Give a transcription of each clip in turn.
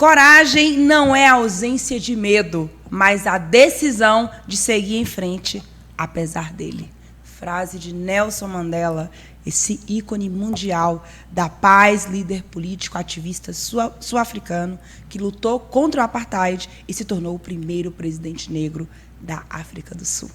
Coragem não é a ausência de medo, mas a decisão de seguir em frente, apesar dele. Frase de Nelson Mandela, esse ícone mundial da paz, líder político, ativista sul-africano, que lutou contra o apartheid e se tornou o primeiro presidente negro da África do Sul.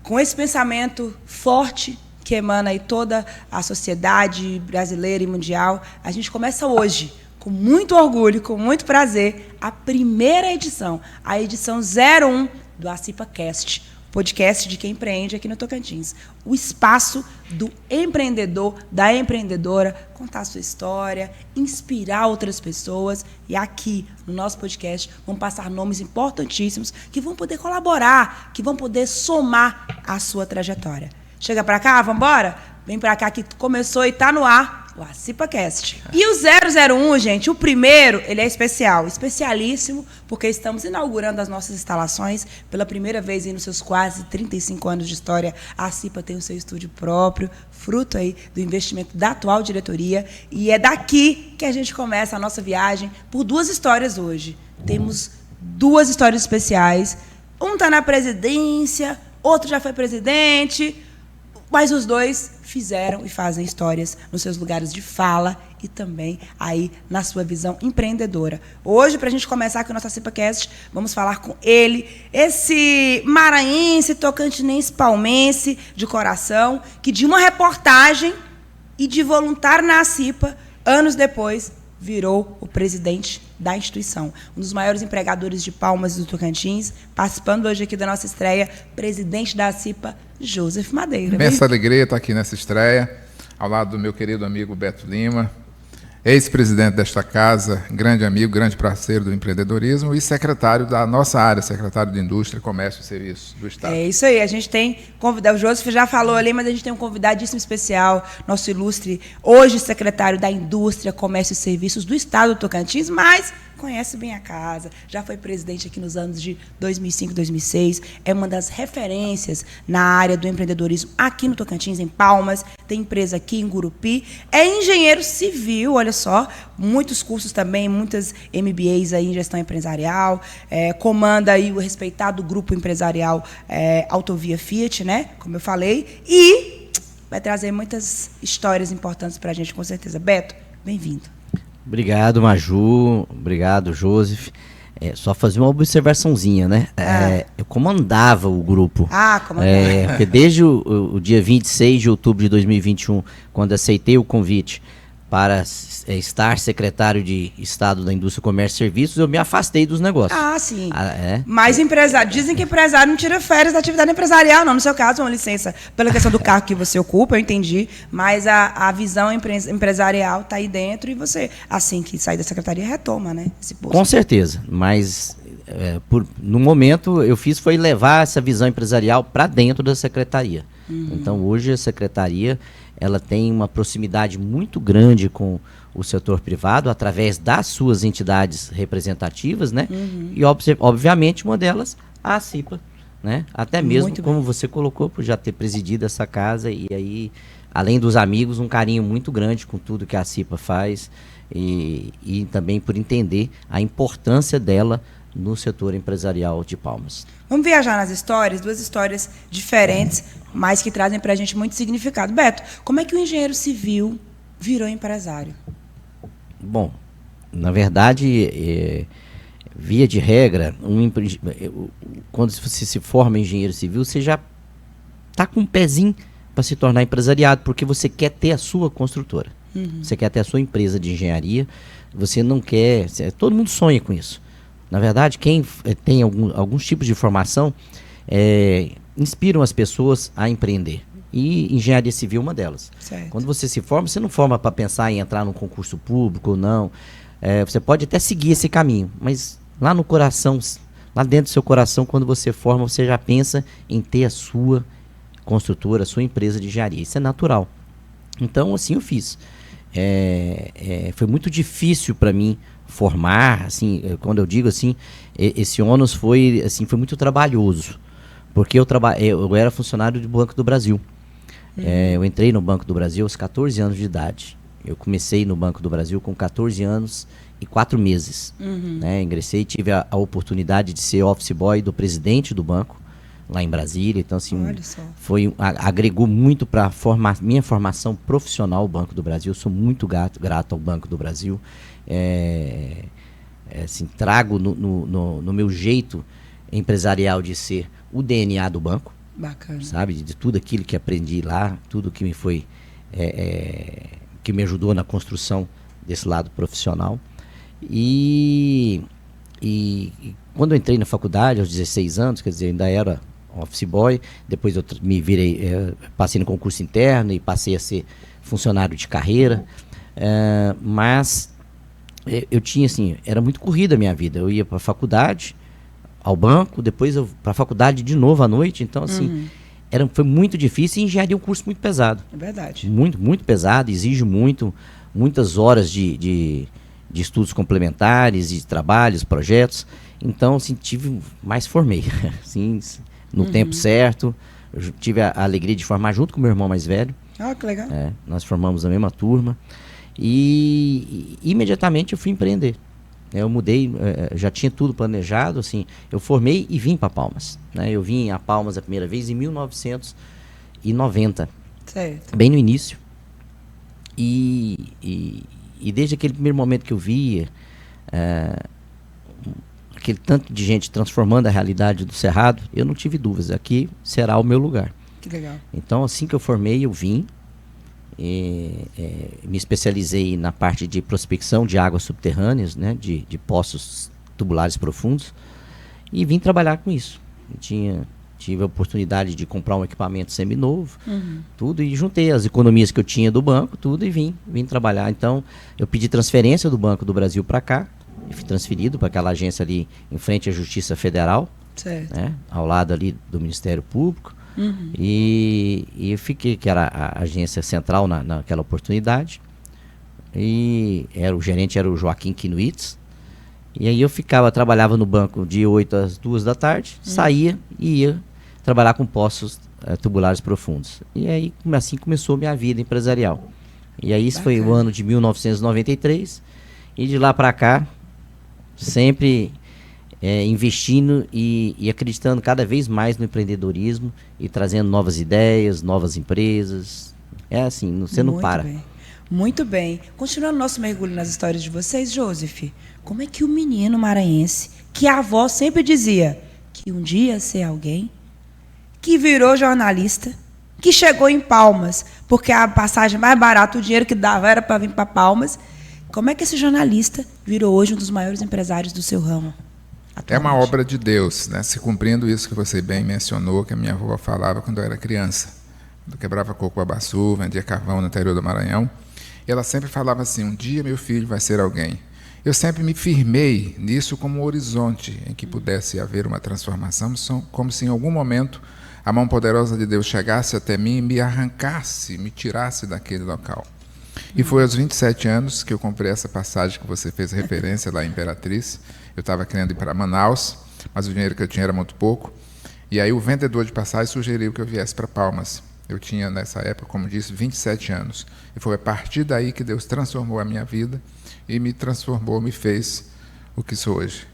Com esse pensamento forte que emana aí toda a sociedade brasileira e mundial, a gente começa hoje, com muito orgulho, com muito prazer, a primeira edição, a edição 01 do ACIPA-Cast, podcast de quem empreende aqui no Tocantins. O espaço do empreendedor, da empreendedora, contar a sua história, inspirar outras pessoas. E aqui, no nosso podcast, vão passar nomes importantíssimos que vão poder colaborar, que vão poder somar a sua trajetória. Chega para cá, vamos embora? Vem para cá que começou e está no ar. O ACIPA-Cast. E o 001, gente, o primeiro, ele é especial, especialíssimo, porque estamos inaugurando as nossas instalações pela primeira vez aí nos seus quase 35 anos de história. A ACIPA tem o seu estúdio próprio, fruto aí do investimento da atual diretoria, e é daqui que a gente começa a nossa viagem por duas histórias hoje. Temos duas histórias especiais. Um está na presidência, outro já foi presidente, mas os dois fizeram e fazem histórias nos seus lugares de fala e também aí na sua visão empreendedora. Hoje, para a gente começar com o nosso ACIPA-Cast, vamos falar com ele, esse maranhense, tocantinense, palmense de coração, que de uma reportagem e de voluntário na ACIPA, anos depois, virou o presidente da instituição. Um dos maiores empregadores de Palmas do Tocantins, participando hoje aqui da nossa estreia, presidente da ACIPA, Joseph Madeira. Imensa alegria estar aqui nessa estreia, ao lado do meu querido amigo Beto Lima, ex-presidente desta casa, grande amigo, grande parceiro do empreendedorismo e secretário da nossa área, secretário de Indústria, Comércio e Serviços do Estado. É isso aí, a gente tem convidado, o Joseph já falou ali, mas a gente tem um convidadíssimo especial, nosso ilustre, hoje secretário da Indústria, Comércio e Serviços do Estado do Tocantins, mas conhece bem a casa, já foi presidente aqui nos anos de 2005, 2006, é uma das referências na área do empreendedorismo aqui no Tocantins, em Palmas, tem empresa aqui em Gurupi, é engenheiro civil, olha só, muitos cursos também, muitas MBAs aí em gestão empresarial, comanda aí o respeitado grupo empresarial Autovia Fiat, né, como eu falei, e vai trazer muitas histórias importantes para a gente, com certeza. Beto, bem-vindo. Obrigado, Maju. Obrigado, Joseph. Só fazer uma observaçãozinha, né? Eu comandava o grupo. Comandava. Porque desde o dia 26 de outubro de 2021, quando aceitei o convite para estar secretário de Estado da Indústria, Comércio e Serviços, eu me afastei dos negócios. Sim. Mas empresário, dizem que empresário não tira férias da atividade empresarial, não. No seu caso, uma licença pela questão do cargo que você ocupa, eu entendi, mas a visão empresarial está aí dentro e você, assim que sair da secretaria, retoma, né? Esse posto. Com certeza, mas no momento eu foi levar essa visão empresarial para dentro da secretaria. Então hoje a secretaria ela tem uma proximidade muito grande com o setor privado através das suas entidades representativas, né? E obviamente uma delas a ACIPA, né? Até mesmo como você colocou, por já ter presidido essa casa e aí, além dos amigos, um carinho muito grande com tudo que a ACIPA faz e também por entender a importância dela no setor empresarial de Palmas. Vamos viajar nas histórias, duas histórias diferentes, mas que trazem para a gente muito significado. Beto, como é que o engenheiro civil virou empresário? Bom, na verdade, via de regra, quando você se forma em engenheiro civil, você já está com um pezinho para se tornar empresariado, porque você quer ter a sua construtora. Você quer ter a sua empresa de engenharia, você não quer... Todo mundo sonha com isso. Na verdade, quem tem alguns tipos de formação inspiram as pessoas a empreender. E engenharia civil é uma delas. Certo. Quando você se forma, você não forma para pensar em entrar num concurso público ou não. Você pode até seguir esse caminho, mas lá no coração, lá dentro do seu coração, quando você forma, você já pensa em ter a sua construtora, a sua empresa de engenharia. Isso é natural. Então, assim eu fiz. Foi muito difícil para mim formar, assim, quando eu digo assim, esse ônus foi muito trabalhoso, porque eu era funcionário do Banco do Brasil. Eu entrei no Banco do Brasil aos 14 anos de idade. Eu comecei no Banco do Brasil com 14 anos 4 meses. Né? Ingressei e tive a oportunidade de ser office boy do presidente do banco, lá em Brasília. Então, assim, agregou muito para minha formação profissional o Banco do Brasil. Eu sou muito grato ao Banco do Brasil. Assim, trago no meu jeito empresarial de ser o DNA do banco. Bacana. Sabe? De tudo aquilo que aprendi lá, tudo que me foi... que me ajudou na construção desse lado profissional. E quando eu entrei na faculdade, aos 16 anos, quer dizer, ainda era office boy, depois eu me virei, passei no concurso interno e passei a ser funcionário de carreira, mas eu tinha, assim, era muito corrida a minha vida. Eu ia para a faculdade, ao banco, depois para a faculdade de novo à noite, então, assim, foi muito difícil, e engenharia é um curso muito pesado. É verdade. Muito, muito pesado, exige muitas horas de estudos complementares, de trabalhos, projetos. Então, assim, formei, assim, no tempo certo. Eu tive a alegria de formar junto com meu irmão mais velho. Ah, que legal. Nós formamos a mesma turma. E imediatamente eu fui empreender. Eu mudei, já tinha tudo planejado, assim, eu formei e vim para Palmas. Né? Eu vim a Palmas a primeira vez em 1990, certo. Bem no início. E desde aquele primeiro momento que eu via aquele tanto de gente transformando a realidade do Cerrado, eu não tive dúvidas, aqui será o meu lugar. Que legal. Então, assim que eu formei, eu vim. Me especializei na parte de prospecção de águas subterrâneas, né, de poços tubulares profundos, e vim trabalhar com isso. Tive a oportunidade de comprar um equipamento seminovo, tudo, e juntei as economias que eu tinha do banco, tudo, e vim trabalhar. Então, eu pedi transferência do Banco do Brasil para cá, e fui transferido para aquela agência ali em frente à Justiça Federal, certo. Né, ao lado ali do Ministério Público. E eu fiquei, que era a agência central naquela oportunidade, e o gerente era o Joaquim Kinuitz, e aí eu trabalhava no banco de 8 às 2 da tarde, saía e ia trabalhar com poços tubulares profundos. E aí assim começou minha vida empresarial. E aí isso foi o ano de 1993, e de lá para cá sempre investindo e acreditando cada vez mais no empreendedorismo e trazendo novas ideias, novas empresas. É assim, você não para. Bem. Muito bem. Continuando nosso mergulho nas histórias de vocês, Joseph, como é que o menino maranhense, que a avó sempre dizia que um dia ia ser alguém, que virou jornalista, que chegou em Palmas, porque a passagem mais barata, o dinheiro que dava era para vir para Palmas, como é que esse jornalista virou hoje um dos maiores empresários do seu ramo? É uma obra de Deus, né? Se cumprindo isso que você bem mencionou, que a minha avó falava quando eu era criança. Eu quebrava coco babaçu, vendia carvão no interior do Maranhão. E ela sempre falava assim, um dia meu filho vai ser alguém. Eu sempre me firmei nisso como um horizonte em que pudesse haver uma transformação, como se em algum momento a mão poderosa de Deus chegasse até mim e me arrancasse, me tirasse daquele local. E foi aos 27 anos que eu comprei essa passagem que você fez referência lá em Imperatriz. Eu estava querendo ir para Manaus, mas o dinheiro que eu tinha era muito pouco. E aí o vendedor de passagem sugeriu que eu viesse para Palmas. Eu tinha, nessa época, como disse, 27 anos. E foi a partir daí que Deus transformou a minha vida e me transformou, me fez o que sou hoje.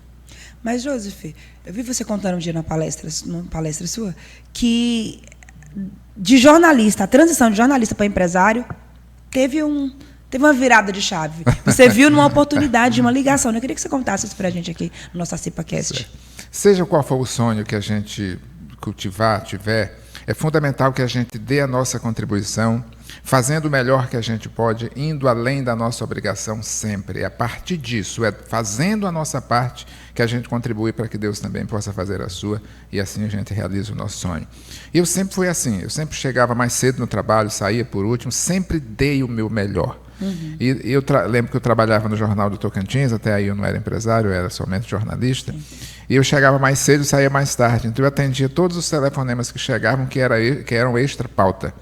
Mas, Joseph, eu vi você contando um dia numa palestra sua, que de jornalista, a transição de jornalista para empresário, teve uma virada de chave. Você viu numa oportunidade, uma ligação. Eu queria que você contasse isso para a gente aqui no nosso ACIPAcast. Seja qual for o sonho que a gente tiver, é fundamental que a gente dê a nossa contribuição, fazendo o melhor que a gente pode, indo além da nossa obrigação sempre. É a partir disso, fazendo a nossa parte, que a gente contribui para que Deus também possa fazer a sua, e assim a gente realiza o nosso sonho. E eu sempre fui assim, eu sempre chegava mais cedo no trabalho, saía por último, sempre dei o meu melhor. E eu lembro que eu trabalhava no Jornal do Tocantins, até aí eu não era empresário, eu era somente jornalista, e eu chegava mais cedo e saía mais tarde, então eu atendia todos os telefonemas que chegavam, que eram extra pauta.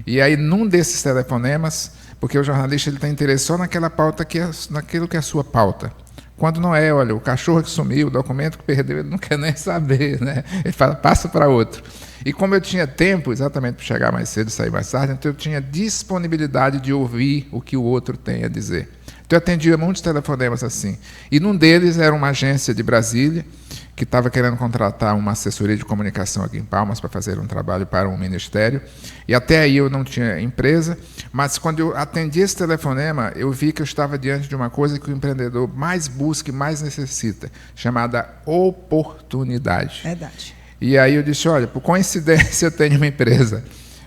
E aí, num desses telefonemas, porque o jornalista ele tem interesse só naquela pauta, naquilo que é a sua pauta. Quando não é, olha, o cachorro que sumiu, o documento que perdeu, ele não quer nem saber, né? Ele fala, passa para outro. E como eu tinha tempo, exatamente para chegar mais cedo e sair mais tarde, então eu tinha disponibilidade de ouvir o que o outro tem a dizer. Então Então eu atendia muitos telefonemas assim. E num deles era uma agência de Brasília que estava querendo contratar uma assessoria de comunicação aqui em Palmas para fazer um trabalho para um ministério. E até aí eu não tinha empresa, mas quando eu atendi esse telefonema, eu vi que eu estava diante de uma coisa que o empreendedor mais busca e mais necessita, chamada oportunidade. Verdade. E aí eu disse, olha, por coincidência eu tenho uma empresa.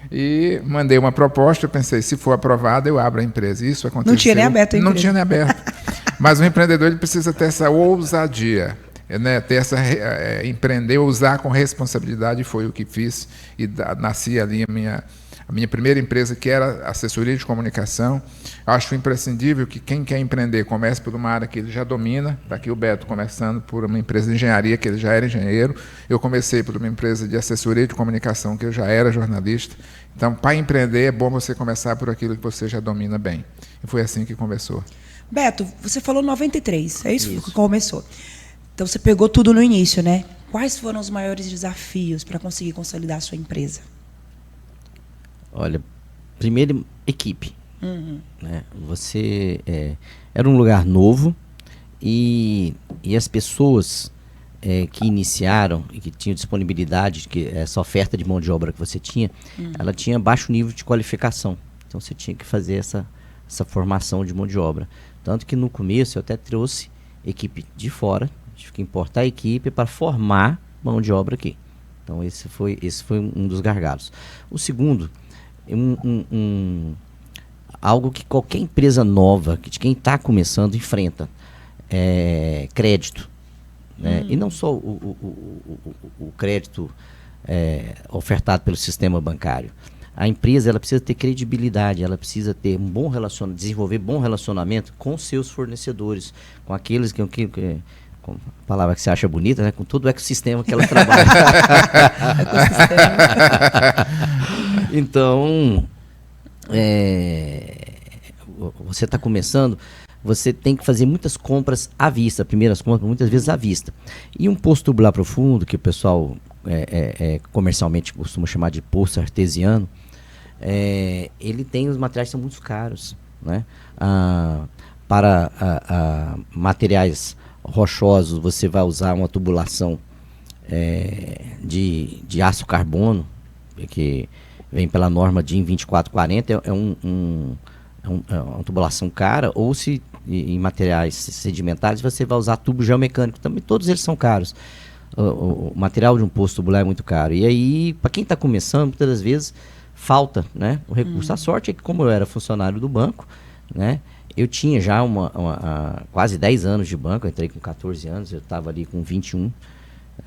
E mandei uma proposta, eu pensei, se for aprovada, eu abro a empresa. Isso aconteceu. Não tinha nem aberto a empresa. Não tinha nem aberto. Mas o empreendedor ele precisa ter essa ousadia, né? Ter essa, empreender, usar com responsabilidade, foi o que fiz. E nasci ali a minha primeira empresa, que era assessoria de comunicação. Acho imprescindível que quem quer empreender comece por uma área que ele já domina. Está aqui o Beto começando por uma empresa de engenharia, que ele já era engenheiro. Eu comecei por uma empresa de assessoria de comunicação, que eu já era jornalista. Então, para empreender, é bom você começar por aquilo que você já domina bem. E foi assim que começou. Beto, você falou 93, é isso que começou. Então, você pegou tudo no início, né? Quais foram os maiores desafios para conseguir consolidar a sua empresa? Olha, primeiro, equipe. Né? Você era um lugar novo e as pessoas que iniciaram e que tinham disponibilidade, que essa oferta de mão de obra que você tinha, ela tinha baixo nível de qualificação. Então você tinha que fazer essa formação de mão de obra. Tanto que no começo eu até trouxe equipe de fora, tive que importar a equipe para formar mão de obra aqui. Então esse foi um dos gargalos. O segundo, algo que qualquer empresa nova, que quem está começando, enfrenta, crédito. Né? E não só o crédito ofertado pelo sistema bancário. A empresa ela precisa ter credibilidade, ela precisa ter um bom relacionamento, desenvolver bom relacionamento com seus fornecedores, com aqueles com a palavra que você acha bonita, né? Com todo o ecossistema que ela trabalha. Então, você está começando, você tem que fazer muitas compras à vista, primeiras compras muitas vezes à vista. E um poço tubular profundo, que o pessoal comercialmente costuma chamar de poço artesiano, ele tem os materiais que são muito caros, né? Para materiais rochosos, você vai usar uma tubulação de aço carbono, que vem pela norma DIN 2440, é uma tubulação cara, ou se em materiais sedimentares você vai usar tubo geomecânico, também todos eles são caros. O material de um poço tubular é muito caro. E aí, para quem está começando, muitas das vezes falta, né, o recurso. A sorte é que, como eu era funcionário do banco, né, eu tinha já quase 10 anos de banco, eu entrei com 14 anos, eu estava ali com 21,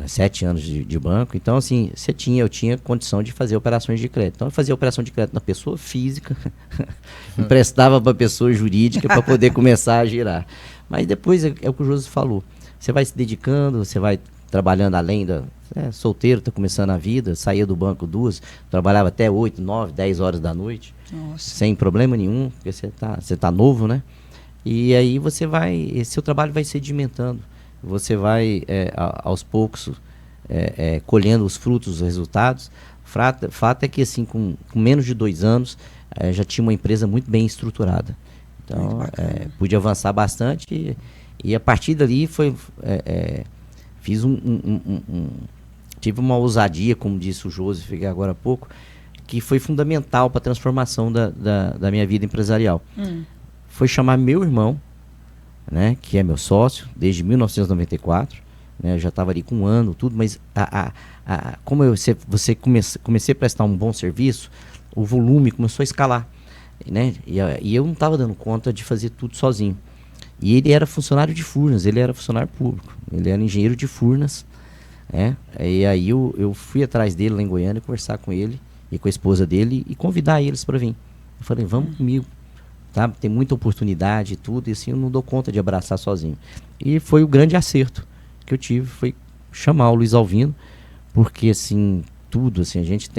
7 anos de banco. Então, assim, eu tinha condição de fazer operações de crédito. Então, eu fazia operação de crédito na pessoa física, emprestava para a pessoa jurídica para poder começar a girar. Mas depois, é o que o Josi falou, você vai se dedicando, você vai trabalhando além solteiro, está começando a vida, saía do banco 2, trabalhava até 8, 9, 10 horas da noite. Nossa. Sem problema nenhum, porque você tá novo, né? E aí seu trabalho vai sedimentando, você vai aos poucos colhendo os frutos, os resultados. Fato é que assim, com menos de 2 anos, já tinha uma empresa muito bem estruturada. Então, pude avançar bastante e a partir dali fiz tive uma ousadia, como disse o Joseph agora há pouco, que foi fundamental para a transformação da minha vida empresarial. Foi chamar meu irmão, né, que é meu sócio, desde 1994, né, eu já estava ali com 1 ano, tudo, mas como comecei a prestar um bom serviço, o volume começou a escalar, né, e eu não estava dando conta de fazer tudo sozinho. E ele era funcionário de Furnas, ele era funcionário público, ele era engenheiro de Furnas, né? E aí eu fui atrás dele lá em Goiânia, conversar com ele e com a esposa dele e convidar eles para vir. Eu falei, vamos comigo, tá? Tem muita oportunidade e tudo, e assim eu não dou conta de abraçar sozinho. E foi o grande acerto que eu tive, foi chamar o Luiz Alvino, porque assim, tudo, assim, a gente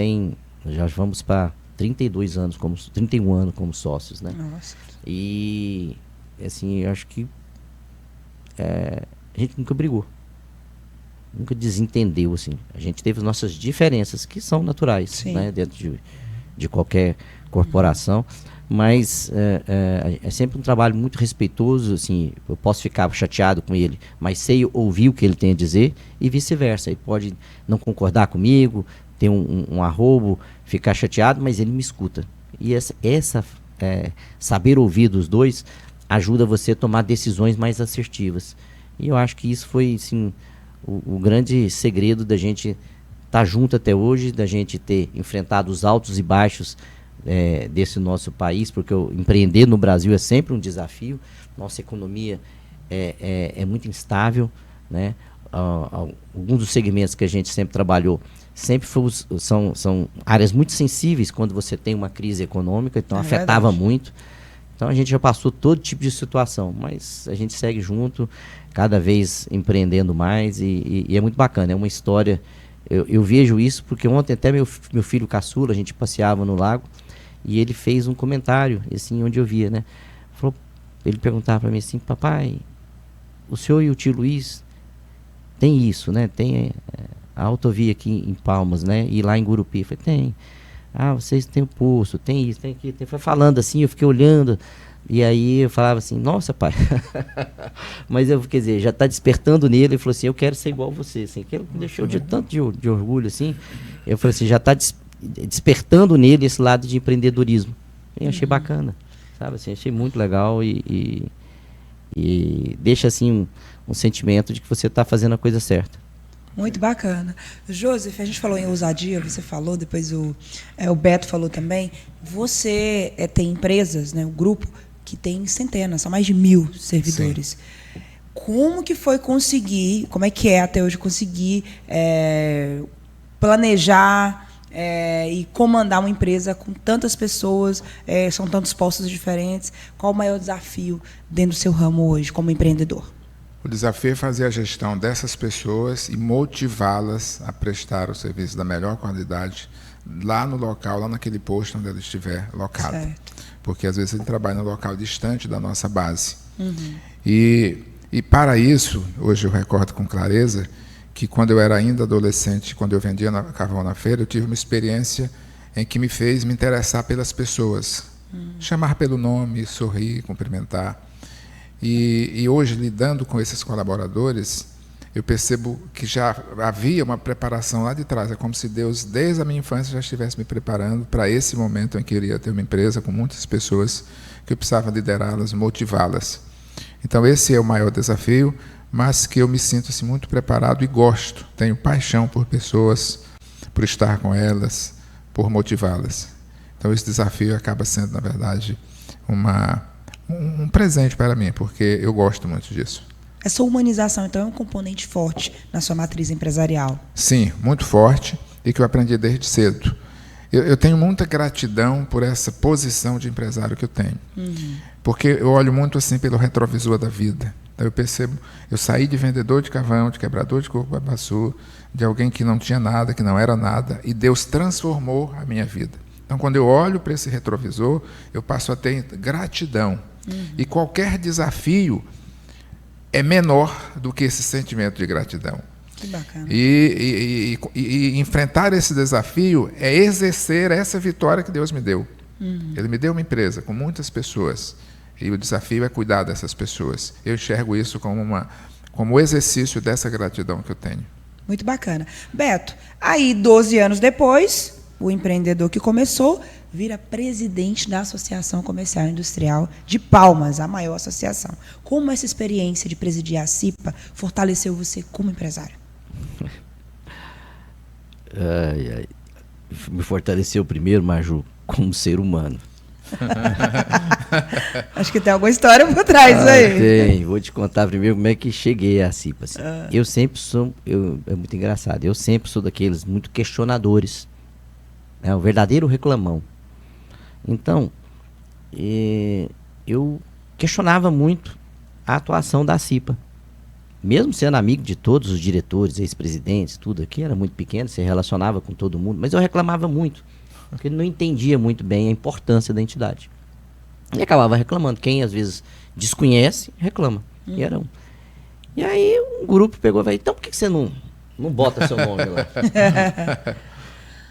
já vamos para 31 anos como sócios, né? Nossa. E assim, eu acho que a gente nunca brigou, nunca desentendeu, assim. A gente teve as nossas diferenças, que são naturais, né, dentro de qualquer corporação, mas é sempre um trabalho muito respeitoso, assim, eu posso ficar chateado com ele, mas sei ouvir o que ele tem a dizer e vice-versa. Ele pode não concordar comigo, ter um arrobo, ficar chateado, mas ele me escuta. E saber ouvir dos dois ajuda você a tomar decisões mais assertivas. E eu acho que isso foi, assim, o grande segredo da gente estar junto até hoje, da gente ter enfrentado os altos e baixos desse nosso país, porque empreender no Brasil é sempre um desafio. Nossa economia é muito instável, né? Alguns dos segmentos que a gente sempre trabalhou são áreas muito sensíveis quando você tem uma crise econômica, então afetava muito. Então a gente já passou todo tipo de situação, mas a gente segue junto, cada vez empreendendo mais e é muito bacana, é uma história. Eu vejo isso porque ontem até meu filho caçula, a gente passeava no lago e ele fez um comentário, assim, onde eu via, né? Ele perguntava para mim assim: papai, o senhor e o tio Luiz tem isso, né? Tem a autovia aqui em Palmas, né? E lá em Gurupi. Eu falei: tem. Ah, vocês têm o posto, tem isso, tem aquilo. Foi falando assim, eu fiquei olhando. E aí eu falava assim: nossa, pai. Mas quer dizer, já está despertando nele. Ele falou assim: eu quero ser igual a você. Assim, que ele me deixou de tanto de orgulho, assim. Eu falei assim: já está despertando nele esse lado de empreendedorismo. Eu achei bacana, sabe? Assim, achei muito legal e deixa assim um sentimento de que você está fazendo a coisa certa. Muito bacana. Joseph, a gente falou em ousadia, você falou, depois o Beto falou também. Você tem empresas, né, um grupo que tem centenas, são mais de 1.000 servidores. Sim. Como que foi conseguir, como é que é até hoje conseguir planejar e comandar uma empresa com tantas pessoas, são tantos postos diferentes? Qual o maior desafio dentro do seu ramo hoje, como empreendedor? O desafio é fazer a gestão dessas pessoas e motivá-las a prestar o serviço da melhor qualidade lá no local, lá naquele posto onde ele estiver locado. Certo. Porque às vezes ele trabalha num local distante da nossa base. Uhum. E para isso, hoje eu recordo com clareza que quando eu era ainda adolescente, quando eu vendia carvão na feira, eu tive uma experiência em que me fez me interessar pelas pessoas. Chamar pelo nome, sorrir, cumprimentar. E hoje, lidando com esses colaboradores, eu percebo que já havia uma preparação lá de trás. É como se Deus, desde a minha infância, já estivesse me preparando para esse momento em que eu iria ter uma empresa com muitas pessoas, que eu precisava liderá-las, motivá-las. Então, esse é o maior desafio, mas que eu me sinto assim, muito preparado e gosto. Tenho paixão por pessoas, por estar com elas, por motivá-las. Então, esse desafio acaba sendo, na verdade, um presente para mim, porque eu gosto muito disso. Essa humanização, então, é um componente forte na sua matriz empresarial? Sim, muito forte, e que eu aprendi desde cedo. Eu tenho muita gratidão por essa posição de empresário que eu tenho. Uhum. Porque eu olho muito assim pelo retrovisor da vida. Então eu percebo, eu saí de vendedor de carvão, de quebrador de coco babaçu, de alguém que não tinha nada, que não era nada, e Deus transformou a minha vida. Então, quando eu olho para esse retrovisor, eu passo a ter gratidão. Uhum. E qualquer desafio é menor do que esse sentimento de gratidão. Que bacana. E enfrentar esse desafio é exercer essa vitória que Deus me deu. Uhum. Ele me deu uma empresa com muitas pessoas, e o desafio é cuidar dessas pessoas. Eu enxergo isso como o exercício dessa gratidão que eu tenho. Muito bacana. Beto, aí 12 anos depois, o empreendedor que começou vira presidente da Associação Comercial e Industrial de Palmas, a maior associação. Como essa experiência de presidir a CIPA fortaleceu você como empresário? Me fortaleceu primeiro, Maju, como ser humano. Acho que tem alguma história por trás aí. Tem. Vou te contar primeiro como é que cheguei à CIPA. Assim. Eu sempre sou... é muito engraçado. Eu sempre sou daqueles muito questionadores. É o verdadeiro reclamão. Então, eu questionava muito a atuação da CIPA. Mesmo sendo amigo de todos os diretores, ex-presidentes, tudo aqui, era muito pequeno, se relacionava com todo mundo, mas eu reclamava muito, porque não entendia muito bem a importância da entidade. E acabava reclamando. Quem às vezes desconhece, reclama. E aí um grupo pegou e falou: então por que você não bota seu nome lá?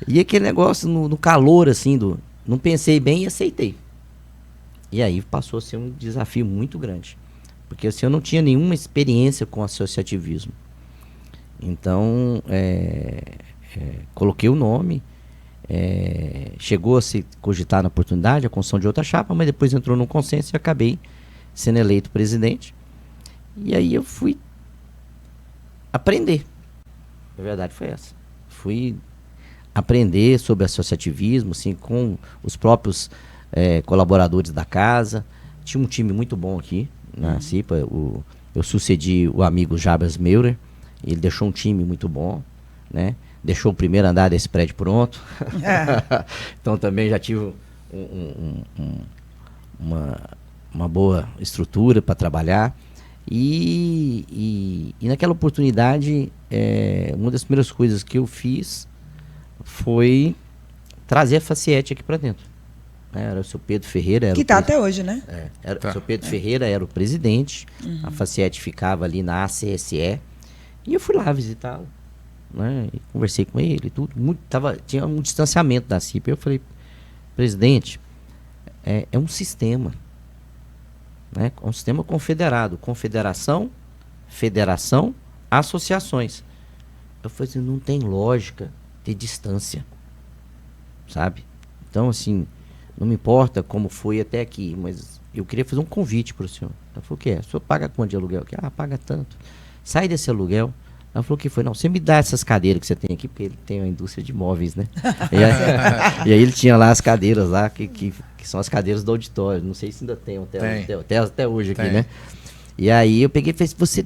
E aquele negócio no calor assim, não pensei bem e aceitei. E aí passou a ser um desafio muito grande. Porque assim, eu não tinha nenhuma experiência com associativismo. Então, coloquei o nome, chegou a se cogitar na oportunidade a construção de outra chapa, mas depois entrou num consenso e acabei sendo eleito presidente. E aí eu fui aprender. A verdade foi essa. Fui aprender sobre associativismo, assim, com os próprios colaboradores da casa. Tinha um time muito bom aqui na CIPA. Eu sucedi o amigo Jabas Meurer. Ele deixou um time muito bom, né? Deixou o primeiro andar desse prédio pronto. Então também já tive uma boa estrutura para trabalhar. E naquela oportunidade, uma das primeiras coisas que eu fiz foi trazer a Faciete aqui para dentro. Era o seu Pedro Ferreira. Que está até hoje, né? O seu Pedro Ferreira era o presidente. A Faciete ficava ali na ACSE. E eu fui lá visitá-lo, né? E conversei com ele e tudo. Tinha um distanciamento da CIPA. Eu falei, presidente, é um sistema. Né? É um sistema confederado. Confederação, federação, associações. Eu falei assim, não tem lógica ter distância. Sabe? Então, assim, não me importa como foi até aqui, mas eu queria fazer um convite para o senhor. Ela falou, o que é? O senhor paga quanto de aluguel? Paga tanto. Sai desse aluguel. Ela falou que foi, não, você me dá essas cadeiras que você tem aqui, porque ele tem uma indústria de móveis, né? E aí ele tinha lá as cadeiras lá, que são as cadeiras do auditório. Não sei se ainda tem até hoje aqui, né? E aí eu peguei e falei, você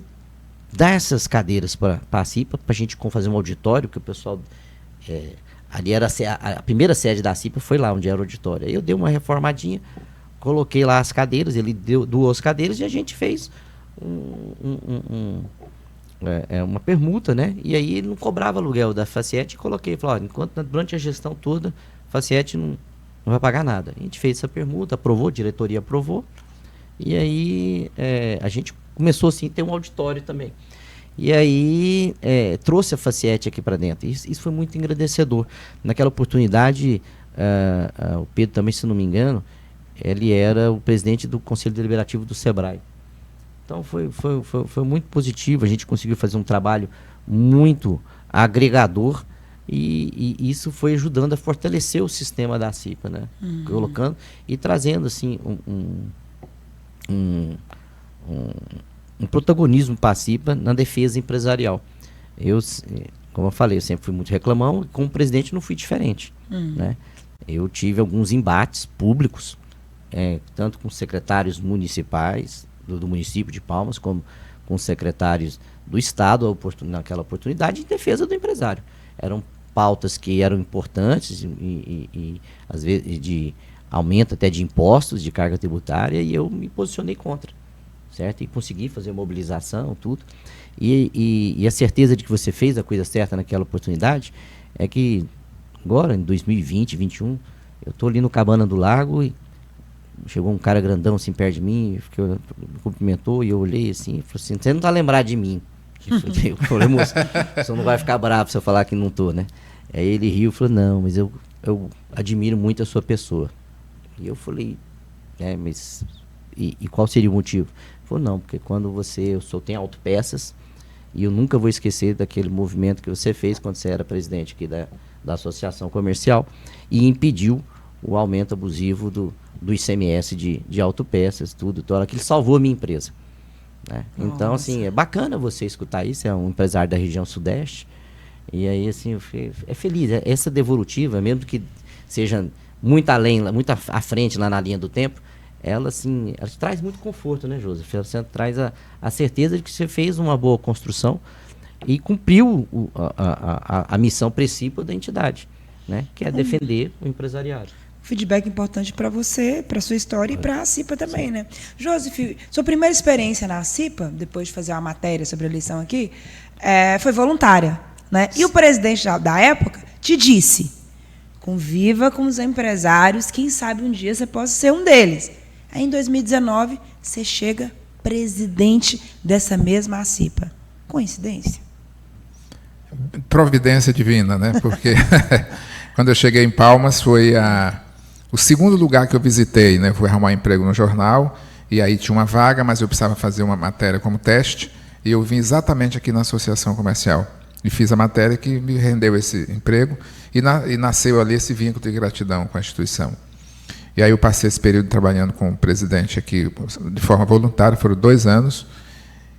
dá essas cadeiras para a CIPA, para a gente fazer um auditório, que o pessoal... ali era a primeira sede da CIPA, foi lá onde era o auditório. Aí eu dei uma reformadinha, coloquei lá as cadeiras, ele doou as cadeiras e a gente fez uma permuta, né? E aí ele não cobrava aluguel da Faciete e coloquei, falei, durante a gestão toda, a Faciete não vai pagar nada. A gente fez essa permuta, aprovou, a diretoria aprovou, e aí a gente começou assim a ter um auditório também. E aí trouxe a Faciete aqui para dentro. Isso foi muito engrandecedor. Naquela oportunidade, o Pedro também, se não me engano, ele era o presidente do Conselho Deliberativo do Sebrae. Então foi muito positivo, a gente conseguiu fazer um trabalho muito agregador e isso foi ajudando a fortalecer o sistema da CIPA, né? Colocando e trazendo assim um protagonismo para a CIPA na defesa empresarial. Como eu falei, eu sempre fui muito reclamão e como presidente não fui diferente, né? Eu tive alguns embates públicos, tanto com secretários municipais do município de Palmas, como com secretários do Estado, naquela oportunidade, em defesa do empresário. Eram pautas que eram importantes e às vezes, de aumento até de impostos, de carga tributária, e eu me posicionei contra, certo? E consegui fazer mobilização, tudo. E a certeza de que você fez a coisa certa naquela oportunidade é que agora, em 2020, 2021, eu estou ali no Cabana do Lago e chegou um cara grandão assim perto de mim, me cumprimentou e eu olhei assim e falei assim, você não tá lembrado de mim? Eu falei, moço, o senhor não vai ficar bravo se eu falar que não tô, né? Aí ele riu e falou, não, mas eu admiro muito a sua pessoa. E eu falei, mas e qual seria o motivo? Ele falou, não, porque quando o senhor tem autopeças, e eu nunca vou esquecer daquele movimento que você fez quando você era presidente aqui da Associação Comercial e impediu o aumento abusivo do ICMS de autopeças, tudo. Então, aquilo salvou a minha empresa. Né? Então, assim, é bacana você escutar isso, é um empresário da região sudeste, e aí, assim, eu fiquei feliz. Essa devolutiva, mesmo que seja muito além, muito à frente lá na linha do tempo, ela, assim, ela traz muito conforto, né, Joseph? Você traz a certeza de que você fez uma boa construção e cumpriu a missão principal da entidade, né? Que é defender o empresariado. Feedback importante para você, para sua história e para a CIPA também, né? Joseph, sua primeira experiência na CIPA, depois de fazer uma matéria sobre a eleição aqui, foi voluntária, né? E o presidente da época te disse, conviva com os empresários, quem sabe um dia você possa ser um deles. Aí, em 2019, você chega presidente dessa mesma CIPA. Coincidência? Providência divina, né? Porque quando eu cheguei em Palmas, foi O segundo lugar que eu visitei, né, eu fui arrumar um emprego no jornal, e aí tinha uma vaga, mas eu precisava fazer uma matéria como teste, e eu vim exatamente aqui na Associação Comercial. E fiz a matéria que me rendeu esse emprego, e nasceu ali esse vínculo de gratidão com a instituição. E aí eu passei esse período trabalhando com o presidente aqui de forma voluntária, foram 2 anos,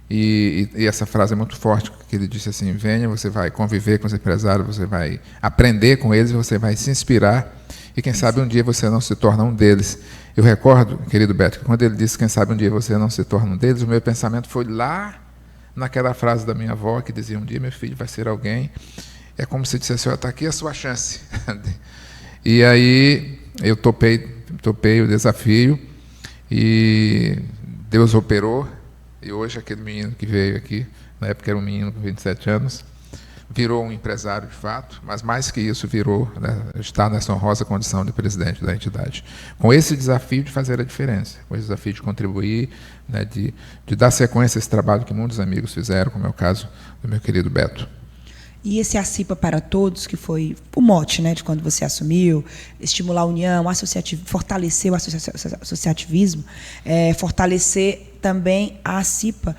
e essa frase é muito forte, que ele disse assim: venha, você vai conviver com os empresários, você vai aprender com eles, você vai se inspirar, e quem sabe um dia você não se torna um deles. Eu recordo, querido Beto, que quando ele disse quem sabe um dia você não se torna um deles, o meu pensamento foi lá naquela frase da minha avó, que dizia: um dia meu filho vai ser alguém. É como se dissesse: está aqui a sua chance. E aí eu topei o desafio, e Deus operou, e hoje aquele menino que veio aqui, na época era um menino com 27 anos, virou um empresário de fato, mas mais que isso virou, né, está nessa honrosa condição de presidente da entidade. Com esse desafio de fazer a diferença, com esse desafio de contribuir, né, de dar sequência a esse trabalho que muitos amigos fizeram, como é o caso do meu querido Beto. E esse ACIPA para Todos, que foi o mote, né, de quando você assumiu, estimular a união, fortalecer o associativismo, fortalecer também a ACIPA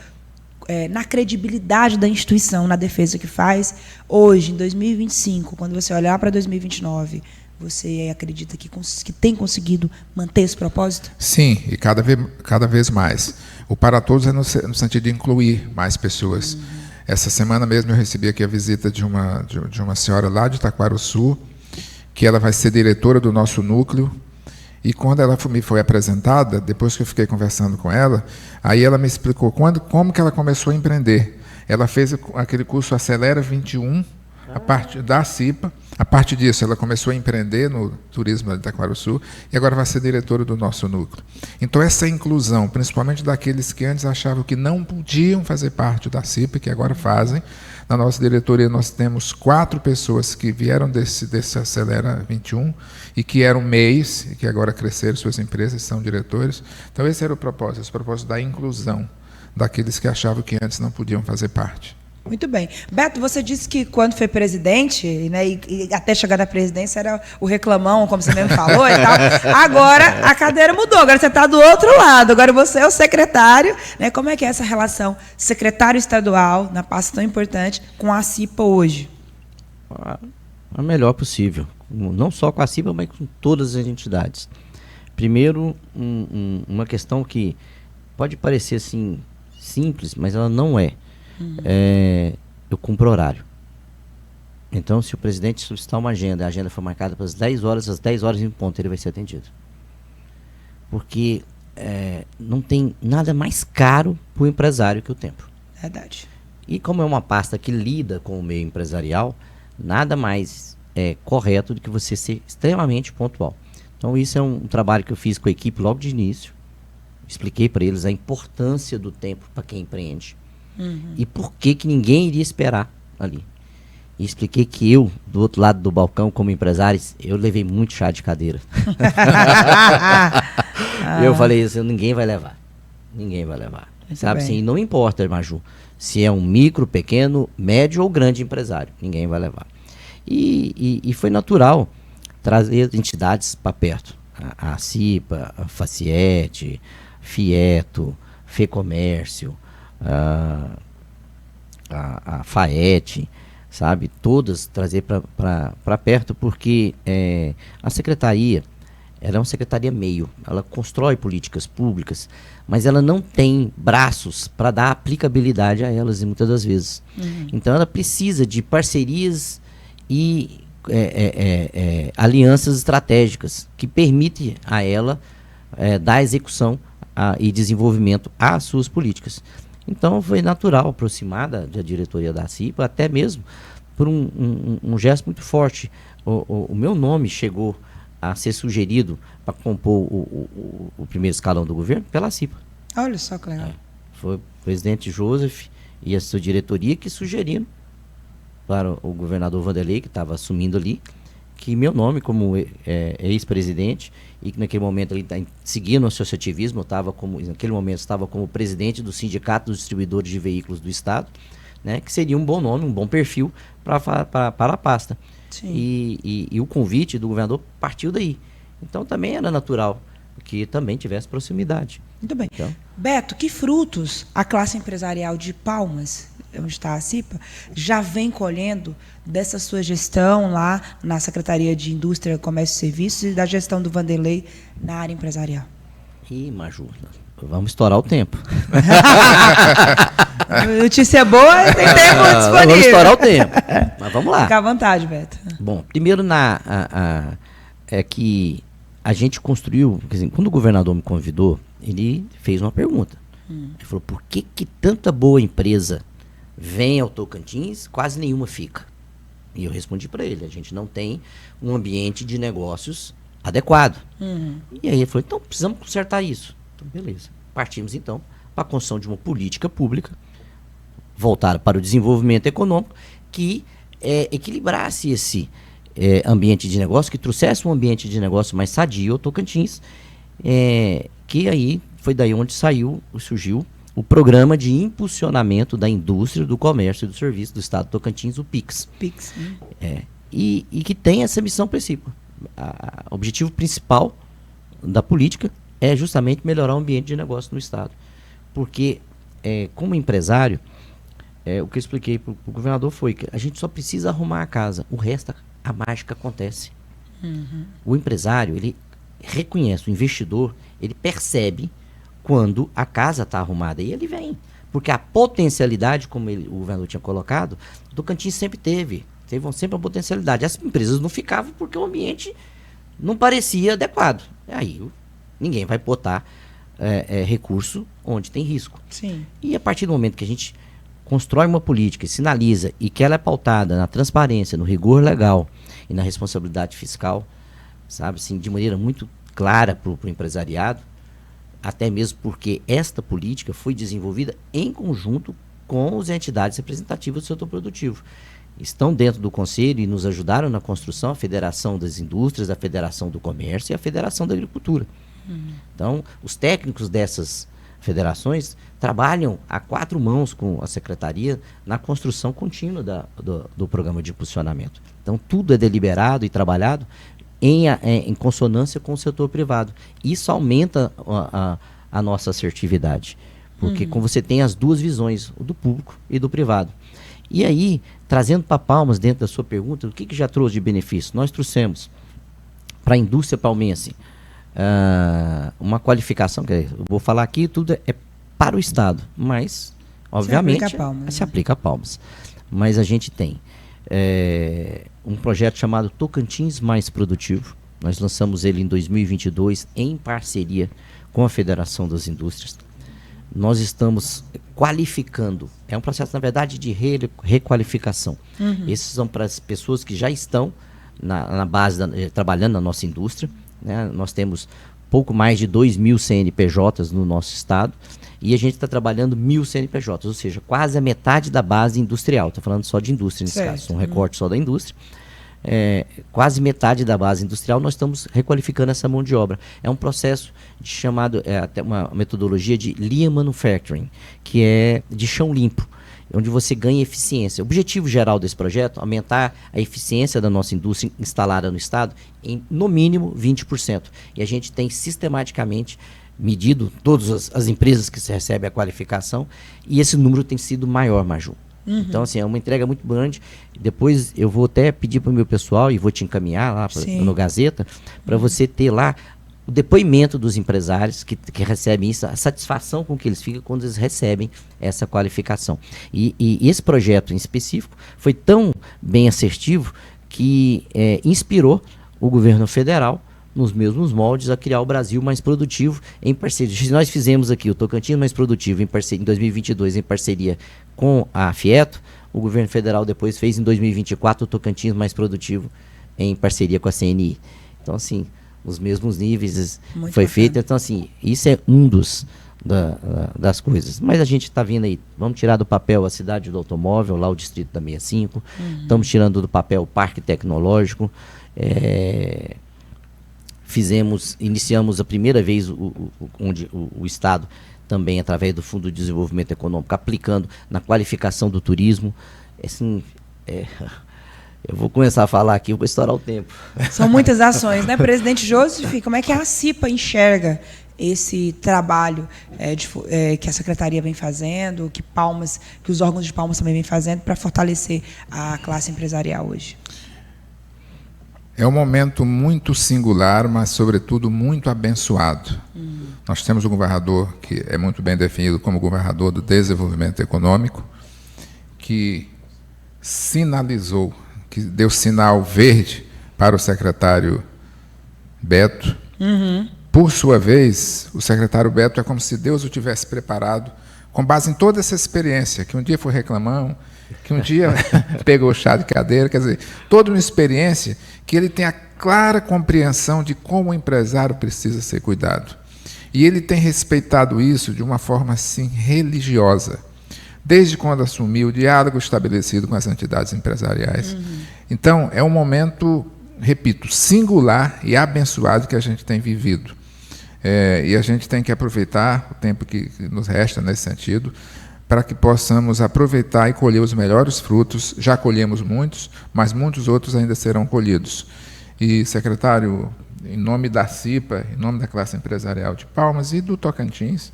na credibilidade da instituição, na defesa que faz. Hoje, em 2025, quando você olhar para 2029, você acredita que tem conseguido manter esse propósito? Sim, e cada vez mais. O Para Todos é no sentido de incluir mais pessoas. Essa semana mesmo eu recebi aqui a visita de uma senhora lá de Taquarussu, que ela vai ser diretora do nosso núcleo. E quando ela me foi apresentada, depois que eu fiquei conversando com ela, aí ela me explicou como que ela começou a empreender. Ela fez aquele curso Acelera 21, a partir da CIPA. A partir disso, ela começou a empreender no turismo de Itaquarussu e agora vai ser diretora do nosso núcleo. Então, essa inclusão, principalmente daqueles que antes achavam que não podiam fazer parte da CIPA, que agora fazem. Na nossa diretoria, nós temos 4 pessoas que vieram desse Acelera 21 e que eram MEIs, e que agora cresceram suas empresas, são diretores. Então, esse era o propósito da inclusão daqueles que achavam que antes não podiam fazer parte. Muito bem. Beto, você disse que quando foi presidente, né, e até chegar na presidência era o reclamão, como você mesmo falou e tal. Agora a cadeira mudou, agora você está do outro lado, agora você é o secretário. Né? Como é que é essa relação secretário estadual, na pasta tão importante, com a CIPA hoje? A melhor possível. Não só com a CIPA, mas com todas as entidades. Primeiro, uma questão que pode parecer assim, simples, mas ela não é. Eu cumpro horário. Então, se o presidente solicitar uma agenda, a agenda for marcada para as 10 horas, às 10 horas em ponto, ele vai ser atendido. Porque não tem nada mais caro para o empresário que o tempo. Verdade. E como é uma pasta que lida com o meio empresarial, nada mais correto do que você ser extremamente pontual. Então, isso é um trabalho que eu fiz com a equipe logo de início. Expliquei para eles a importância do tempo para quem empreende. E por que ninguém iria esperar ali. E expliquei que eu, do outro lado do balcão, como empresário, eu levei muito chá de cadeira. Eu falei isso, ninguém vai levar. Ninguém vai levar. Muito Sabe bem. assim, não importa, Maju, se é um micro, pequeno, médio ou grande empresário, ninguém vai levar. E foi natural trazer entidades para perto. A CIPA, a Faciete, Fieto, FEComércio, a FAET, sabe? Todas trazer para perto, porque a secretaria, ela é uma secretaria meio, ela constrói políticas públicas, mas ela não tem braços para dar aplicabilidade a elas, e muitas das vezes. Então ela precisa de parcerias e alianças estratégicas que permitem a ela dar execução e desenvolvimento às suas políticas. Então foi natural aproximar da diretoria da CIPA, até mesmo por um gesto muito forte. O meu nome chegou a ser sugerido para compor o primeiro escalão do governo pela CIPA. Olha só que legal. Foi o presidente Joseph e a sua diretoria que sugeriram para o governador Vanderlei, que estava assumindo ali, que meu nome como ex-presidente, e que naquele momento ele seguia no associativismo, naquele momento estava como presidente do Sindicato dos Distribuidores de Veículos do Estado, né, que seria um bom nome, um bom perfil para a pasta. Sim. E o convite do governador partiu daí. Então também era natural que também tivesse proximidade. Muito bem. Então, Beto, que frutos a classe empresarial de Palmas, onde está a CIPA, já vem colhendo dessa sua gestão lá na Secretaria de Indústria, Comércio e Serviços e da gestão do Vanderlei na área empresarial? Maju, vamos estourar o tempo. Notícia boa, tem tempo disponível. Vamos estourar o tempo. Mas vamos lá. Fica à vontade, Beto. Bom, primeiro é que a gente construiu, quer dizer, quando o governador me convidou, ele fez uma pergunta. Ele falou, por que tanta boa empresa vem ao Tocantins, quase nenhuma fica? E eu respondi para ele, a gente não tem um ambiente de negócios adequado. E aí ele falou, então precisamos consertar isso. Então, beleza. Partimos então para a construção de uma política pública voltada para o desenvolvimento econômico que equilibrasse esse ambiente de negócio, que trouxesse um ambiente de negócio mais sadio ao Tocantins, que aí foi daí onde surgiu o Programa de Impulsionamento da Indústria, do Comércio e do Serviço do Estado do Tocantins, o PIX. Pix. E que tem essa missão principal. O objetivo principal da política é justamente melhorar o ambiente de negócio no Estado. Porque, como empresário, o que eu expliquei para o governador foi que a gente só precisa arrumar a casa, o resto a mágica acontece. O empresário, ele reconhece, o investidor, ele percebe quando a casa está arrumada e ele vem. Porque a potencialidade, como o governador tinha colocado, o Tocantins sempre teve sempre uma potencialidade. As empresas não ficavam porque o ambiente não parecia adequado. Aí ninguém vai botar recurso onde tem risco. Sim. E a partir do momento que a gente constrói uma política, sinaliza e que ela é pautada na transparência, no rigor legal e na responsabilidade fiscal, sabe, assim, de maneira muito clara para o empresariado, até mesmo porque esta política foi desenvolvida em conjunto com as entidades representativas do setor produtivo. Estão dentro do Conselho e nos ajudaram na construção a Federação das Indústrias, a Federação do Comércio e a Federação da Agricultura. Então, os técnicos dessas federações trabalham a 4 mãos com a Secretaria na construção contínua do programa de impulsionamento. Então, tudo é deliberado e trabalhado em consonância com o setor privado. Isso aumenta a nossa assertividade, porque como você tem as duas visões, o do público e do privado. E aí, trazendo para Palmas, dentro da sua pergunta, o que já trouxe de benefício? Nós trouxemos para a indústria palmense uma qualificação, eu vou falar aqui, tudo é para o Estado, mas, obviamente, se aplica a Palmas. Mas a gente tem um projeto chamado Tocantins Mais Produtivo. Nós lançamos ele em 2022 em parceria com a Federação das Indústrias. Nós estamos qualificando, é um processo, na verdade, de requalificação. Esses são para as pessoas que já estão na base, trabalhando na nossa indústria, né? Nós temos pouco mais de 2.000 CNPJs no nosso estado e a gente está trabalhando 1.000 CNPJs, ou seja, quase a metade da base industrial. Estou falando só de indústria nesse caso, um recorte só da indústria. Quase metade da base industrial nós estamos requalificando essa mão de obra. É um processo chamado, até uma metodologia de Lean Manufacturing, que é de chão limpo, onde você ganha eficiência. O objetivo geral desse projeto é aumentar a eficiência da nossa indústria instalada no estado em, no mínimo, 20%. E a gente tem sistematicamente medido todas as empresas que se recebem a qualificação e esse número tem sido maior, Maju. Então, assim, é uma entrega muito grande. Depois eu vou até pedir para o meu pessoal e vou te encaminhar lá no Gazeta, para você ter lá o depoimento dos empresários que recebem isso, a satisfação com que eles ficam quando eles recebem essa qualificação. E esse projeto em específico foi tão bem assertivo que inspirou o governo federal, nos mesmos moldes, a criar o Brasil Mais Produtivo em parceria. Nós fizemos aqui o Tocantins Mais Produtivo em 2022 em parceria com a Fieto, o governo federal depois fez em 2024 o Tocantins Mais Produtivo em parceria com a CNI. Então, assim, os mesmos níveis muito foi feito. Então, assim, isso é um das coisas. Mas a gente está vindo aí, vamos tirar do papel a cidade do automóvel, lá o distrito da 65, estamos tirando do papel o parque tecnológico, iniciamos a primeira vez onde o Estado também, através do Fundo de Desenvolvimento Econômico, aplicando na qualificação do turismo. Assim, Eu vou começar a falar aqui, eu vou estourar o tempo. São muitas ações, né? Presidente Joseph, como é que a CIPA enxerga esse trabalho que a Secretaria vem fazendo, que os órgãos de Palmas também vêm fazendo para fortalecer a classe empresarial hoje? É um momento muito singular, mas, sobretudo, muito abençoado. Nós temos um governador que é muito bem definido como governador do desenvolvimento econômico, que sinalizou, que deu sinal verde para o secretário Beto. Por sua vez, o secretário Beto é como se Deus o tivesse preparado, com base em toda essa experiência, que um dia foi reclamão, que um dia pegou chá de cadeira, quer dizer, toda uma experiência que ele tem a clara compreensão de como o empresário precisa ser cuidado. E ele tem respeitado isso de uma forma, assim, religiosa, desde quando assumiu o diálogo estabelecido com as entidades empresariais. Então, é um momento, repito, singular e abençoado que a gente tem vivido. E a gente tem que aproveitar o tempo que nos resta nesse sentido, para que possamos aproveitar e colher os melhores frutos. Já colhemos muitos, mas muitos outros ainda serão colhidos. E, secretário, em nome da CIPA, em nome da classe empresarial de Palmas e do Tocantins,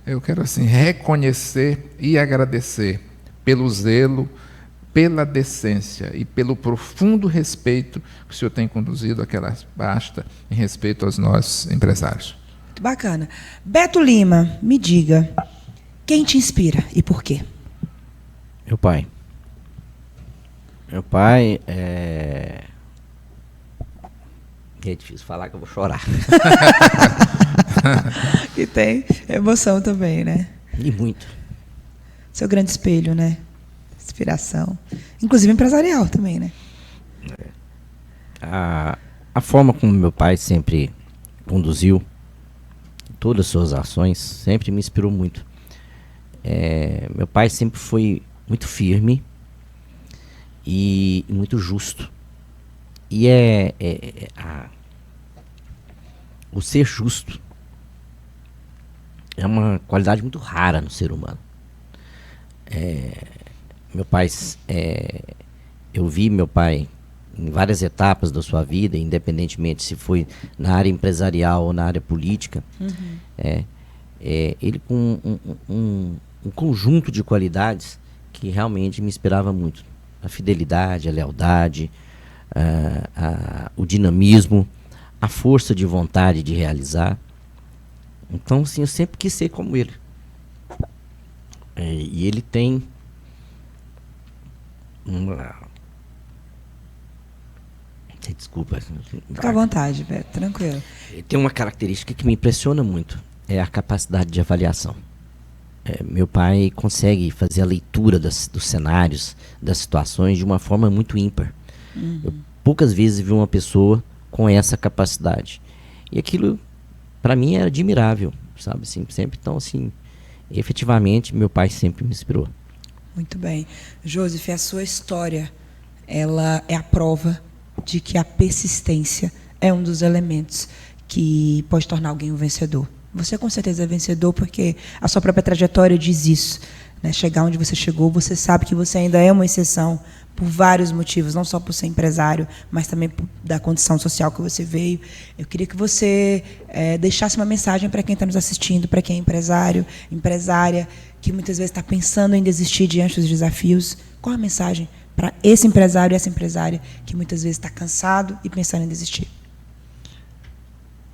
eu quero assim reconhecer e agradecer pelo zelo, pela decência e pelo profundo respeito que o senhor tem conduzido àquela pasta em respeito aos nossos empresários. Muito bacana. Beto Lima, me diga, quem te inspira e por quê? Meu pai. Meu pai é difícil falar que eu vou chorar. E tem emoção também, né? E muito. Seu grande espelho, né? Inspiração. Inclusive empresarial também, né? A forma como meu pai sempre conduziu todas as suas ações sempre me inspirou muito. Meu pai sempre foi muito firme e muito justo. E o ser justo é uma qualidade muito rara no ser humano. Meu pai, eu vi meu pai em várias etapas da sua vida, independentemente se foi na área empresarial ou na área política, ele com um conjunto de qualidades que realmente me inspirava muito. A fidelidade, a lealdade, o dinamismo, a força de vontade de realizar. Então, assim, eu sempre quis ser como ele. E ele tem desculpa. Fica à vontade, Beto, tranquilo. Ele tem uma característica que me impressiona muito, é a capacidade de avaliação. Meu pai consegue fazer a leitura dos cenários, das situações, de uma forma muito ímpar. Eu poucas vezes vi uma pessoa com essa capacidade. E aquilo, para mim, é admirável, sabe? Assim, sempre. Então, assim, efetivamente, meu pai sempre me inspirou. Muito bem. Joseph, a sua história, ela é a prova de que a persistência é um dos elementos que pode tornar alguém um vencedor. Você com certeza é vencedor porque a sua própria trajetória diz isso, né? Chegar onde você chegou, você sabe que você ainda é uma exceção por vários motivos, não só por ser empresário, mas também da condição social que você veio. Eu queria que você deixasse uma mensagem para quem está nos assistindo, para quem é empresário, empresária, que muitas vezes está pensando em desistir diante dos desafios. Qual a mensagem para esse empresário e essa empresária que muitas vezes está cansado e pensando em desistir?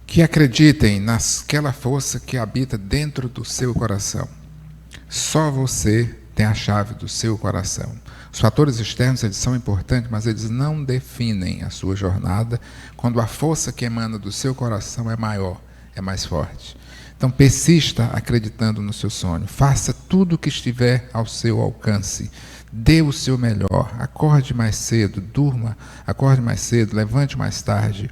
Que acreditem naquela força que habita dentro do seu coração. Só você tem a chave do seu coração. Os fatores externos, eles são importantes, mas eles não definem a sua jornada quando a força que emana do seu coração é maior, é mais forte. Então, persista acreditando no seu sonho. Faça tudo o que estiver ao seu alcance. Dê o seu melhor. Acorde mais cedo, durma, acorde mais cedo, levante mais tarde.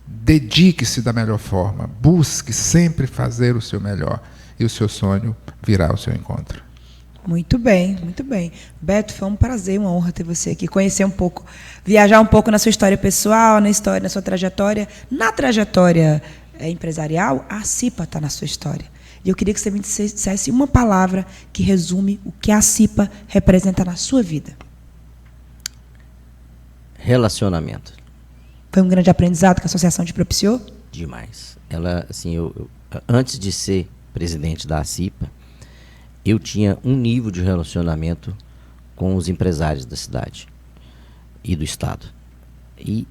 Dedique-se da melhor forma. Busque sempre fazer o seu melhor. E o seu sonho virá ao seu encontro. Muito bem, muito bem. Beto, foi um prazer, uma honra ter você aqui, conhecer um pouco, viajar um pouco na sua história pessoal, na sua trajetória. Na trajetória empresarial, a CIPA está na sua história. E eu queria que você me dissesse uma palavra que resume o que a CIPA representa na sua vida. Relacionamento. Foi um grande aprendizado que a associação te propiciou? Demais. Ela, assim, antes de ser presidente da ACIPA, eu tinha um nível de relacionamento com os empresários da cidade e do estado. E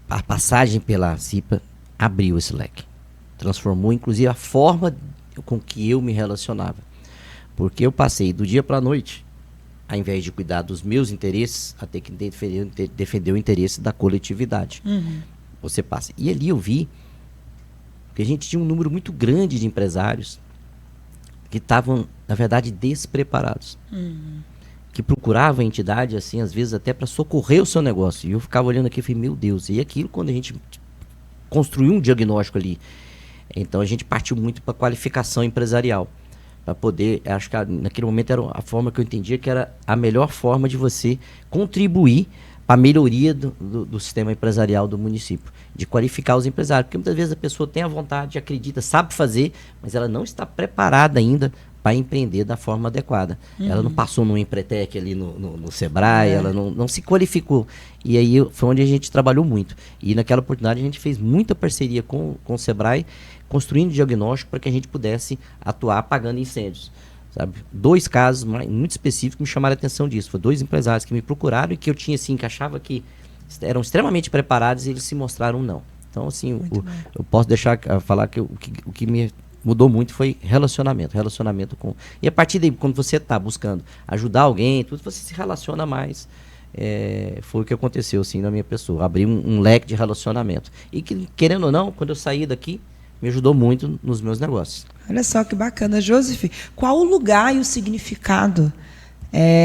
a passagem pela ACIPA abriu esse leque. Transformou, inclusive, a forma com que eu me relacionava. Porque eu passei do dia para a noite, ao invés de cuidar dos meus interesses, a ter que defender o interesse da coletividade. Você passa. E ali eu vi que a gente tinha um número muito grande de empresários que estavam, na verdade, despreparados. Que procuravam a entidade, assim, às vezes até para socorrer o seu negócio. E eu ficava olhando aqui e falei, meu Deus, e aquilo quando a gente construiu um diagnóstico ali. Então a gente partiu muito para qualificação empresarial. Para poder, acho que naquele momento era a forma que eu entendia que era a melhor forma de você contribuir para a melhoria do sistema empresarial do município, de qualificar os empresários, porque muitas vezes a pessoa tem a vontade, acredita, sabe fazer, mas ela não está preparada ainda para empreender da forma adequada. Ela não passou no Empretec ali no Sebrae, ela não se qualificou. E aí foi onde a gente trabalhou muito. E naquela oportunidade a gente fez muita parceria com o Sebrae, construindo diagnóstico para que a gente pudesse atuar apagando incêndios. Sabe? 2 casos muito específicos me chamaram a atenção disso. Foram 2 empresários que me procuraram e que eu tinha assim, que achava que eram extremamente preparados e eles se mostraram não. Então, assim, eu posso deixar falar que o que me mudou muito foi relacionamento com... E a partir daí, quando você está buscando ajudar alguém, tudo, você se relaciona mais. Foi o que aconteceu, assim, na minha pessoa. Abri um leque de relacionamento. E que, querendo ou não, quando eu saí daqui, me ajudou muito nos meus negócios. Olha só que bacana. Joseph, qual o lugar e o significado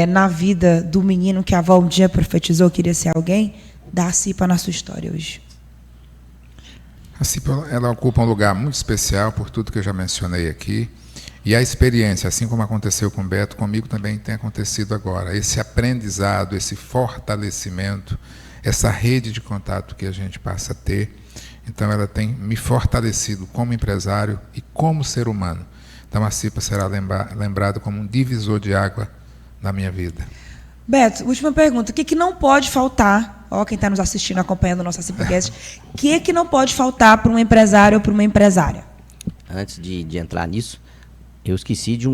na vida do menino que a avó um dia profetizou que iria ser alguém, da CIPA na sua história hoje? A CIPA, ela ocupa um lugar muito especial por tudo que eu já mencionei aqui. E a experiência, assim como aconteceu com o Beto, comigo também tem acontecido agora. Esse aprendizado, esse fortalecimento, essa rede de contato que a gente passa a ter. Então, ela tem me fortalecido como empresário e como ser humano. Então, a CIPA será lembrada como um divisor de água na minha vida. Beto, última pergunta. O que não pode faltar, quem está nos assistindo, acompanhando o nosso CIPAcast, o que não pode faltar para um empresário ou para uma empresária? Antes de entrar nisso, eu esqueci de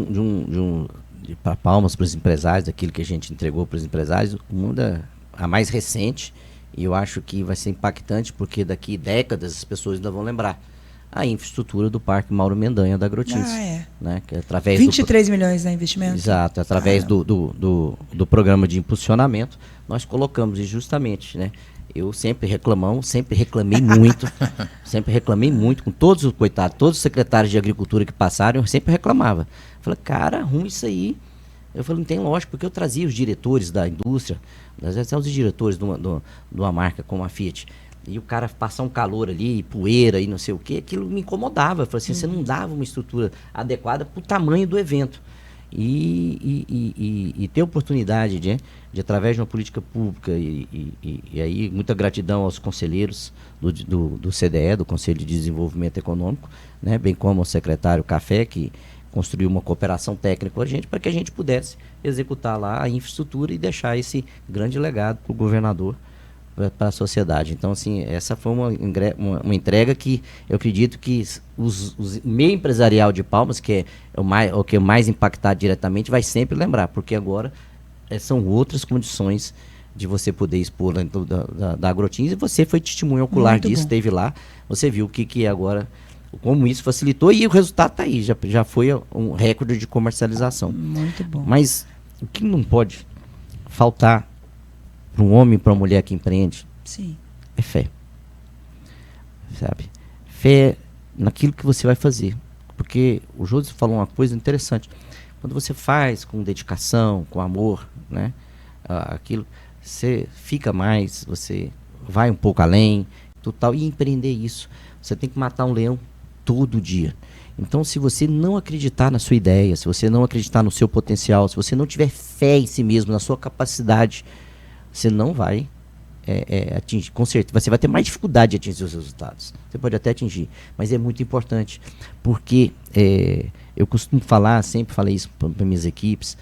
para palmas para os empresários, daquilo que a gente entregou para os empresários, a mais recente, e eu acho que vai ser impactante, porque daqui décadas as pessoas ainda vão lembrar. A infraestrutura do Parque Mauro Mendanha da Agrotins. Né, que através 23 milhões de investimento? Exato, através do programa de impulsionamento, nós colocamos, e justamente, né, eu sempre reclamei muito com todos os coitados, todos os secretários de agricultura que passaram, eu sempre reclamava. Falei, cara, arruma isso aí. Eu falei, não tem lógica, porque eu trazia os diretores da indústria, às vezes os diretores de uma marca como a Fiat, e o cara passar um calor ali, poeira e não sei o quê, aquilo me incomodava. Eu falei assim, você não dava uma estrutura adequada para o tamanho do evento. E ter oportunidade de através de uma política pública, e aí muita gratidão aos conselheiros do CDE, do Conselho de Desenvolvimento Econômico, né, bem como ao secretário Café, que construiu uma cooperação técnica com a gente, para que a gente pudesse executar lá a infraestrutura e deixar esse grande legado para o governador, para a sociedade. Então, assim, essa foi uma entrega que eu acredito que o meio empresarial de Palmas, que é o que é mais impactado diretamente, vai sempre lembrar, porque agora são outras condições de você poder expor dentro da Agrotins, e você foi testemunha ocular Muito disso, bom. esteve lá, você viu o que é agora, como isso facilitou, e o resultado está aí, já foi um recorde de comercialização. Muito bom. Mas o que não pode faltar para um homem e para uma mulher que empreende, Sim. é fé. Sabe? Fé naquilo que você vai fazer. Porque o José falou uma coisa interessante. Quando você faz com dedicação, com amor, né, aquilo, você fica mais, você vai um pouco além, total, e empreender isso. Você tem que matar um leão todo dia. Então, se você não acreditar na sua ideia, se você não acreditar no seu potencial, se você não tiver fé em si mesmo, na sua capacidade, você não vai atingir, com certeza. Você vai ter mais dificuldade de atingir os resultados. Você pode até atingir, mas é muito importante, porque eu costumo falar, sempre falei isso para minhas equipes,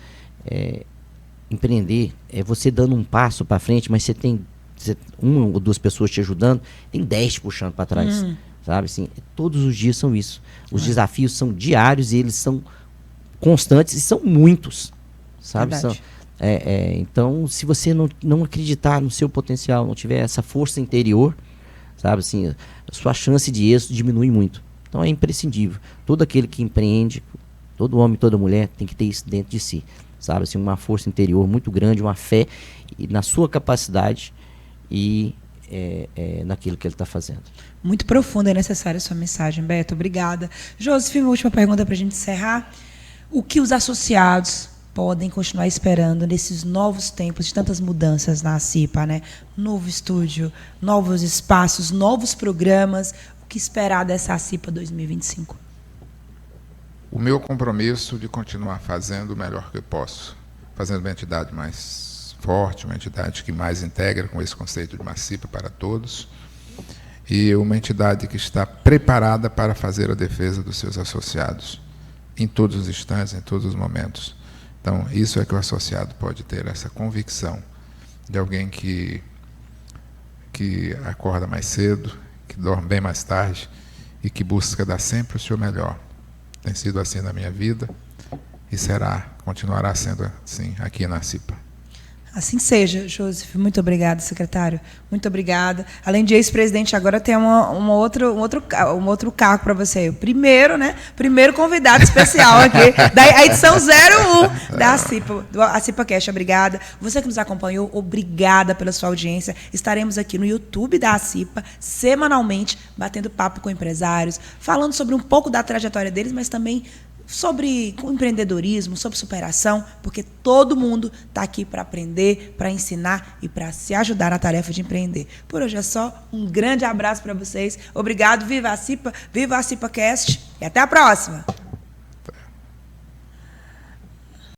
empreender é você dando um passo para frente, mas você tem uma ou duas pessoas te ajudando, tem 10 te puxando para trás, sabe? Assim, todos os dias são isso. Os desafios são diários e eles são constantes e são muitos, sabe? Então, se você não acreditar no seu potencial, não tiver essa força interior, sabe? Assim, a sua chance de êxito diminui muito. Então, é imprescindível. Todo aquele que empreende, todo homem, toda mulher tem que ter isso dentro de si, sabe? Assim, uma força interior muito grande, uma fé na sua capacidade e naquilo que ele está fazendo. Muito profunda e necessária a sua mensagem, Beto. Obrigada. Josephine, uma última pergunta para a gente encerrar. O que os associados podem continuar esperando nesses novos tempos de tantas mudanças na CIPA, né? Novo estúdio, novos espaços, novos programas. O que esperar dessa CIPA 2025? O meu compromisso de continuar fazendo o melhor que eu posso, fazendo uma entidade mais forte, uma entidade que mais integra com esse conceito de uma CIPA para todos, e uma entidade que está preparada para fazer a defesa dos seus associados, em todos os instantes, em todos os momentos. Então, isso é que o associado pode ter, essa convicção de alguém que acorda mais cedo, que dorme bem mais tarde e que busca dar sempre o seu melhor. Tem sido assim na minha vida e continuará sendo assim aqui na CIPA. Assim seja, Joseph. Muito obrigada, secretário. Muito obrigada. Além de ex-presidente, agora tem um outro cargo para você. O primeiro, né? Primeiro convidado especial aqui da edição 01 da CIPA, a CIPAcast. Obrigada. Você que nos acompanhou, obrigada pela sua audiência. Estaremos aqui no YouTube da CIPA, semanalmente, batendo papo com empresários, falando sobre um pouco da trajetória deles, mas também sobre empreendedorismo, sobre superação, porque todo mundo está aqui para aprender, para ensinar e para se ajudar na tarefa de empreender. Por hoje é só. Um grande abraço para vocês. Obrigado. Viva a CIPA, viva a CIPAcast e até a próxima.